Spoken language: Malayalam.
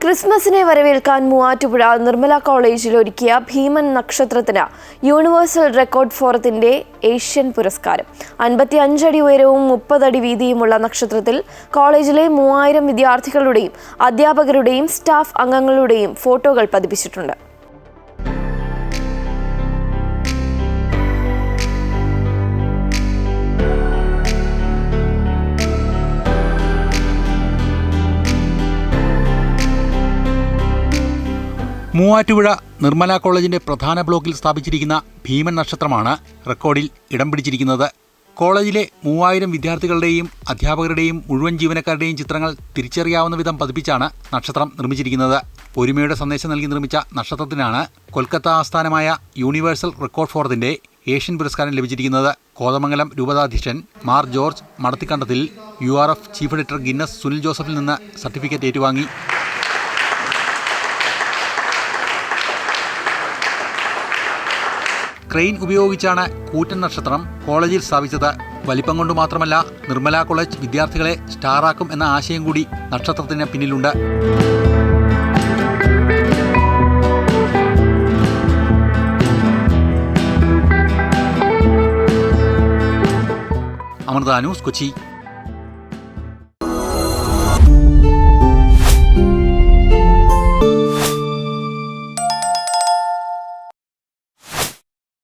ക്രിസ്മസിനെ വരവേൽക്കാൻ മൂവാറ്റുപുഴ നിർമ്മല കോളേജിൽ ഒരുക്കിയ ഭീമൻ നക്ഷത്രത്തിന് യൂണിവേഴ്സൽ റെക്കോർഡ് ഫോറത്തിന്റെ ഏഷ്യൻ പുരസ്കാരം. 55 അടി ഉയരവും 30 അടി വീതിയുമുള്ള നക്ഷത്രത്തിൽ കോളേജിലെ 3000 വിദ്യാർത്ഥികളുടെയും അധ്യാപകരുടെയും സ്റ്റാഫ് അംഗങ്ങളുടെയും ഫോട്ടോകൾ പതിപ്പിച്ചിട്ടുണ്ട്. മൂവാറ്റുപുഴ നിർമ്മല കോളേജിന്റെ പ്രധാന ബ്ലോക്കിൽ സ്ഥാപിച്ചിരിക്കുന്ന ഭീമൻ നക്ഷത്രമാണ് റെക്കോർഡിൽ ഇടം പിടിച്ചിരിക്കുന്നത്. കോളേജിലെ 3000 വിദ്യാർത്ഥികളുടെയും അധ്യാപകരുടെയും മുഴുവൻ ജീവനക്കാരുടെയും ചിത്രങ്ങൾ തിരിച്ചറിയാവുന്ന വിധം പതിപ്പിച്ചാണ് നക്ഷത്രം നിർമ്മിച്ചിരിക്കുന്നത്. ഒരുമയുടെ സന്ദേശം നൽകി നിർമ്മിച്ച നക്ഷത്രത്തിനാണ് കൊൽക്കത്ത ആസ്ഥാനമായ യൂണിവേഴ്സൽ റെക്കോർഡ് ഫോറത്തിന്റെ ഏഷ്യൻ പുരസ്കാരം ലഭിച്ചിരിക്കുന്നത്. കോതമംഗലം രൂപതാധ്യക്ഷൻ Mar George Madathikandathil URF chief editor Guinness Sunil ജോസഫിൽ നിന്ന് സർട്ടിഫിക്കറ്റ് ഏറ്റുവാങ്ങി. ക്രെയിൻ ഉപയോഗിച്ചാണ് കൂറ്റൻ നക്ഷത്രം കോളേജിൽ സ്ഥാപിച്ചത്. വലിപ്പം കൊണ്ട് മാത്രമല്ല, നിർമ്മല കോളേജ് വിദ്യാർത്ഥികളെ സ്റ്റാറാക്കും എന്ന ആശയം കൂടി നക്ഷത്രത്തിന് പിന്നിലുണ്ട്. അമൃത ന്യൂസ്, കൊച്ചി.